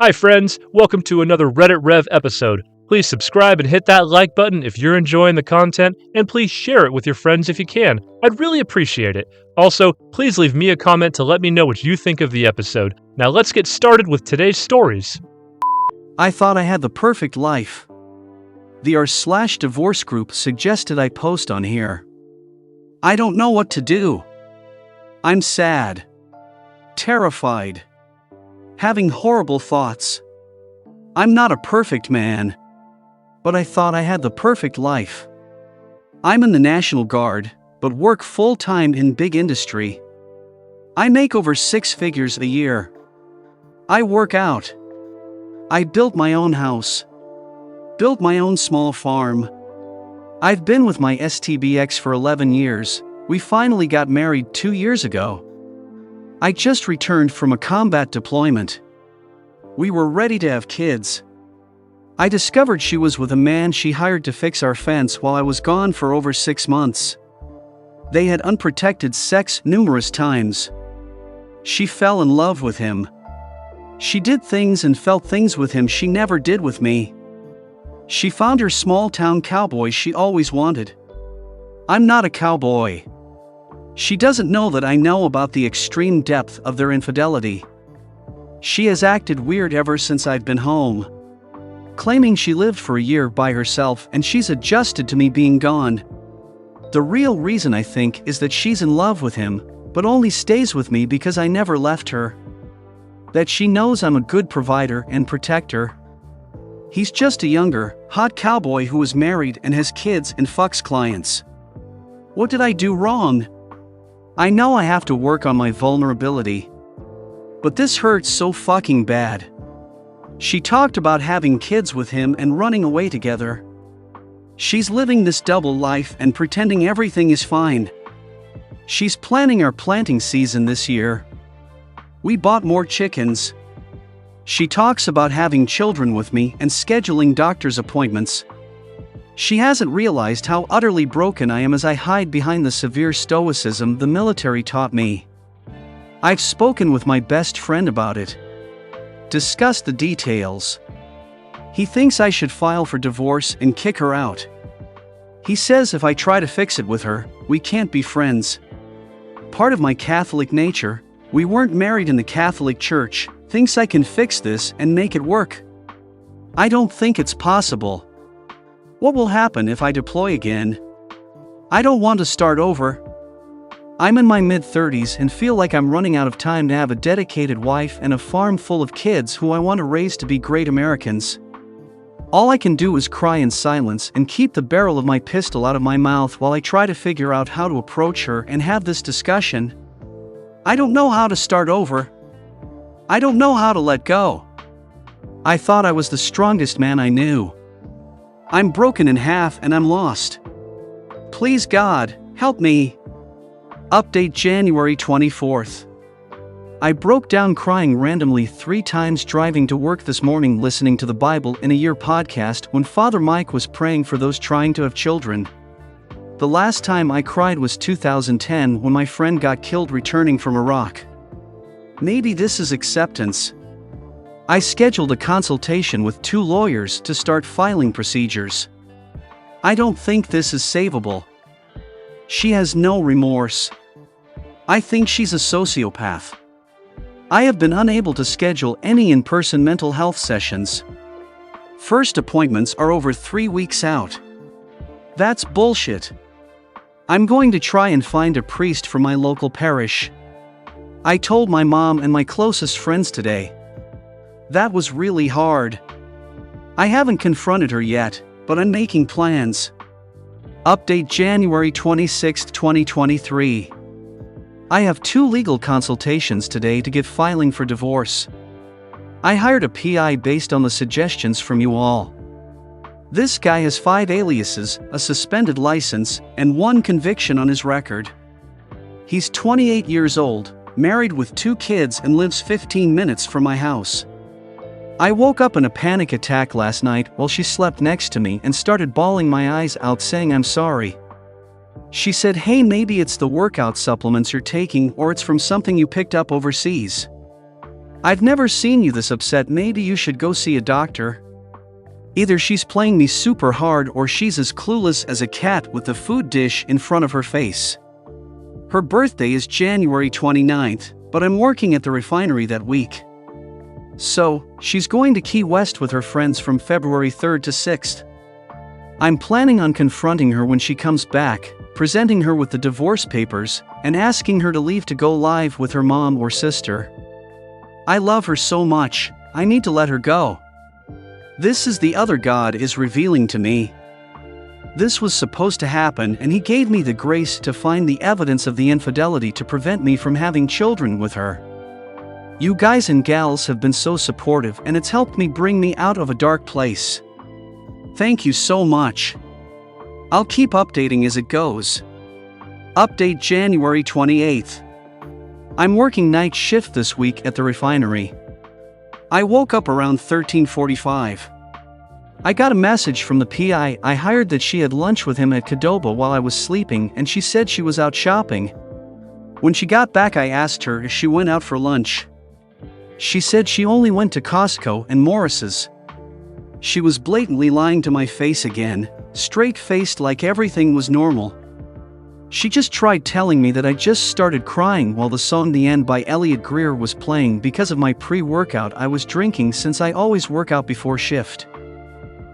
Hi friends, welcome to another RedditRev episode. Please subscribe and hit that like button if you're enjoying the content, and please share it with your friends if you can. I'd really appreciate it. Also, please leave me a comment to let me know what you think of the episode. Now let's get started with today's stories. I thought I had the perfect life. The r/divorce group suggested I post on here. I don't know what to do. I'm sad, terrified, having horrible thoughts. I'm not a perfect man, but I thought I had the perfect life. I'm in the National Guard, but work full-time in big industry. I make over 6 figures a year. I work out. I built my own house. Built my own small farm. I've been with my STBX for 11 years. We finally got married 2 years ago. I just returned from a combat deployment. We were ready to have kids. I discovered she was with a man she hired to fix our fence while I was gone for over 6 months. They had unprotected sex numerous times. She fell in love with him. She did things and felt things with him she never did with me. She found her small-town cowboy she always wanted. I'm not a cowboy. She doesn't know that I know about the extreme depth of their infidelity. She has acted weird ever since I've been home, claiming she lived for a year by herself and she's adjusted to me being gone. The real reason, I think, is that she's in love with him, but only stays with me because I never left her. That she knows I'm a good provider and protector. He's just a younger, hot cowboy who is married and has kids and fucks clients. What did I do wrong? I know I have to work on my vulnerability. But this hurts so fucking bad. She talked about having kids with him and running away together. She's living this double life and pretending everything is fine. She's planning our planting season this year. We bought more chickens. She talks about having children with me and scheduling doctor's appointments. She hasn't realized how utterly broken I am as I hide behind the severe stoicism the military taught me. I've spoken with my best friend about it. Discussed the details. He thinks I should file for divorce and kick her out. He says if I try to fix it with her, we can't be friends. Part of my Catholic nature, we weren't married in the Catholic Church, thinks I can fix this and make it work. I don't think it's possible. What will happen if I deploy again? I don't want to start over. I'm in my mid-30s and feel like I'm running out of time to have a dedicated wife and a farm full of kids who I want to raise to be great Americans. All I can do is cry in silence and keep the barrel of my pistol out of my mouth while I try to figure out how to approach her and have this discussion. I don't know how to start over. I don't know how to let go. I thought I was the strongest man I knew. I'm broken in half and I'm lost. Please God, help me. Update January 24th. I broke down crying randomly 3 times driving to work this morning listening to the Bible in a Year podcast when Father Mike was praying for those trying to have children. The last time I cried was 2010 when my friend got killed returning from Iraq. Maybe this is acceptance. I scheduled a consultation with 2 lawyers to start filing procedures. I don't think this is savable. She has no remorse. I think she's a sociopath. I have been unable to schedule any in-person mental health sessions. First appointments are over 3 weeks out. That's bullshit. I'm going to try and find a priest from my local parish. I told my mom and my closest friends today. That was really hard. I haven't confronted her yet, but I'm making plans. Update January 26, 2023. I have 2 legal consultations today to get filing for divorce. I hired a PI based on the suggestions from you all. This guy has 5 aliases, a suspended license, and 1 conviction on his record. He's 28 years old, married with 2 kids and lives 15 minutes from my house. I woke up in a panic attack last night while she slept next to me and started bawling my eyes out saying I'm sorry. She said, hey, maybe it's the workout supplements you're taking or it's from something you picked up overseas. I've never seen you this upset. Maybe you should go see a doctor. Either she's playing me super hard or she's as clueless as a cat with the food dish in front of her face. Her birthday is January 29th, but I'm working at the refinery that week. So, she's going to Key West with her friends from February 3rd to 6th. I'm planning on confronting her when she comes back, presenting her with the divorce papers, and asking her to leave to go live with her mom or sister. I love her so much, I need to let her go. This is the other God is revealing to me. This was supposed to happen, and he gave me the grace to find the evidence of the infidelity to prevent me from having children with her. You guys and gals have been so supportive, and it's helped me bring me out of a dark place. Thank you so much. I'll keep updating as it goes. Update January 28th. I'm working night shift this week at the refinery. I woke up around 13:45. I got a message from the PI I hired that she had lunch with him at Qdoba while I was sleeping, and she said she was out shopping. When she got back, I asked her if she went out for lunch. She said she only went to Costco and Morris's. She was blatantly lying to my face again, straight-faced like everything was normal. She just tried telling me that I just started crying while the song "The End" by Elliot Greer was playing because of my pre-workout I was drinking, since I always work out before shift.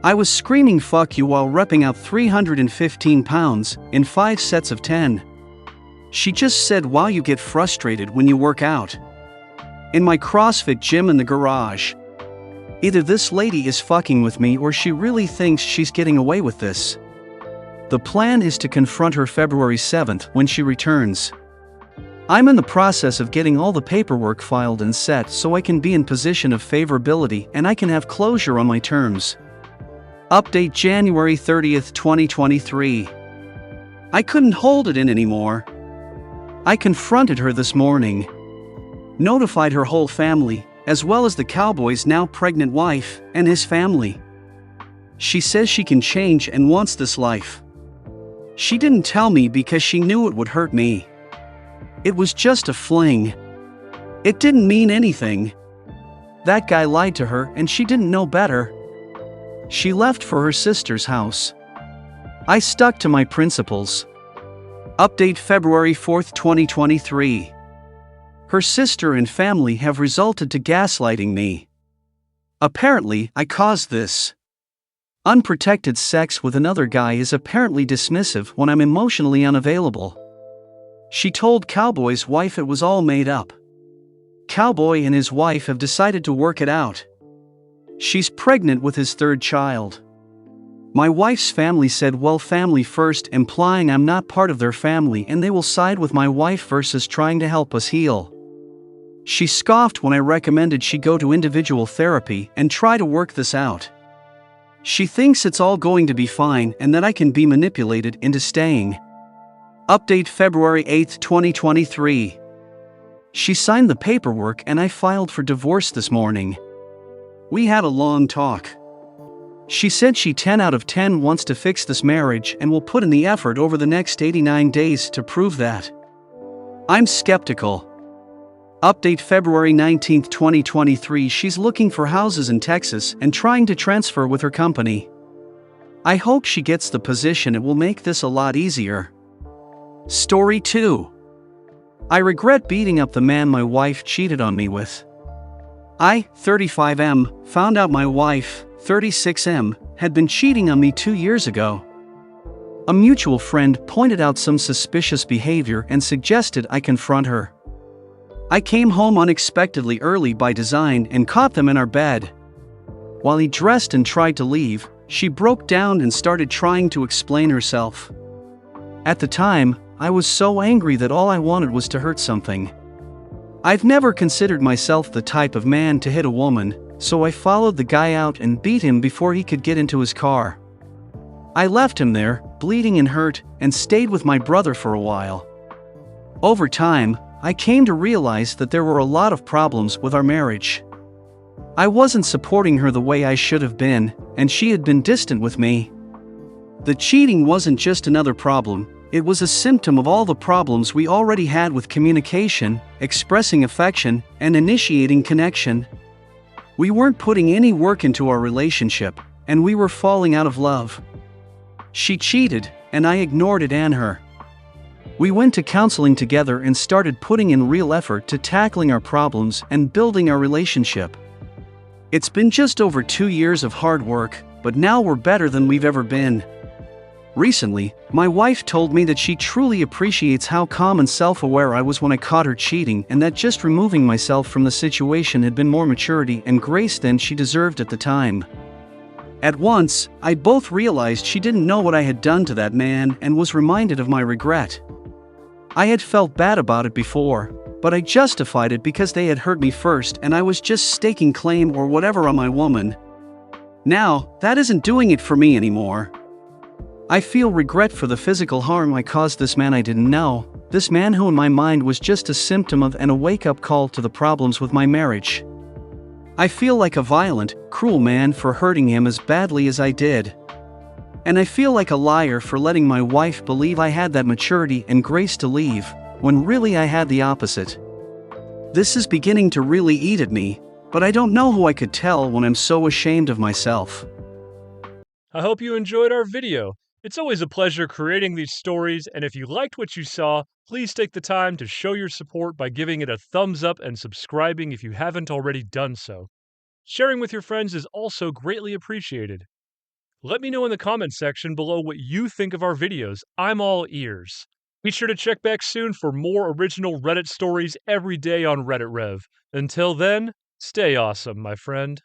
I was screaming "fuck you" while repping out 315 pounds in 5 sets of 10. She just said, "Wow, you get frustrated when you work out." In my CrossFit gym in the garage. Either this lady is fucking with me or she really thinks she's getting away with this. The plan is to confront her February 7th when she returns. I'm in the process of getting all the paperwork filed and set so I can be in position of favorability and I can have closure on my terms. Update January 30th, 2023. I couldn't hold it in anymore. I confronted her this morning. Notified her whole family, as well as the cowboy's now pregnant wife and his family. She says she can change and wants this life. She didn't tell me because she knew it would hurt me. It was just a fling. It didn't mean anything. That guy lied to her and she didn't know better. She left for her sister's house. I stuck to my principles. Update February 4th, 2023. Her sister and family have resulted to gaslighting me. Apparently, I caused this. Unprotected sex with another guy is apparently dismissive when I'm emotionally unavailable. She told Cowboy's wife it was all made up. Cowboy and his wife have decided to work it out. She's pregnant with his 3rd child. My wife's family said, "Well, family first," implying I'm not part of their family and they will side with my wife versus trying to help us heal. She scoffed when I recommended she go to individual therapy and try to work this out. She thinks it's all going to be fine and that I can be manipulated into staying. Update February 8th, 2023. She signed the paperwork and I filed for divorce this morning. We had a long talk. She said she 10 out of 10 wants to fix this marriage and will put in the effort over the next 89 days to prove that. I'm skeptical. Update February 19th, 2023. She's looking for houses in Texas and trying to transfer with her company. I hope she gets the position. It will make this a lot easier. Story 2. I regret beating up the man my wife cheated on me with. I, 35M, found out my wife, 36M, had been cheating on me 2 years ago. A mutual friend pointed out some suspicious behavior and suggested I confront her. I came home unexpectedly early by design and caught them in our bed. While he dressed and tried to leave, she broke down and started trying to explain herself. At the time, I was so angry that all I wanted was to hurt something. I've never considered myself the type of man to hit a woman, so I followed the guy out and beat him before he could get into his car. I left him there, bleeding and hurt, and stayed with my brother for a while. Over time, I came to realize that there were a lot of problems with our marriage. I wasn't supporting her the way I should have been, and she had been distant with me. The cheating wasn't just another problem, It was a symptom of all the problems we already had with communication, expressing affection, and initiating connection. We weren't putting any work into our relationship, and we were falling out of love. She cheated, and I ignored it and her. We went to counseling together and started putting in real effort to tackling our problems and building our relationship. It's been just over 2 years of hard work, but now we're better than we've ever been. Recently, my wife told me that she truly appreciates how calm and self-aware I was when I caught her cheating, and that just removing myself from the situation had been more maturity and grace than she deserved at the time. At once, I both realized she didn't know what I had done to that man and was reminded of my regret. I had felt bad about it before, but I justified it because they had hurt me first and I was just staking claim or whatever on my woman. Now, that isn't doing it for me anymore. I feel regret for the physical harm I caused this man I didn't know, this man who in my mind was just a symptom of and a wake-up call to the problems with my marriage. I feel like a violent, cruel man for hurting him as badly as I did. And I feel like a liar for letting my wife believe I had that maturity and grace to leave, when really I had the opposite. This is beginning to really eat at me, but I don't know who I could tell when I'm so ashamed of myself. I hope you enjoyed our video. It's always a pleasure creating these stories, and if you liked what you saw, please take the time to show your support by giving it a thumbs up and subscribing if you haven't already done so. Sharing with your friends is also greatly appreciated. Let me know in the comments section below what you think of our videos. I'm all ears. Be sure to check back soon for more original Reddit stories every day on RedditRev. Until then, stay awesome, my friend.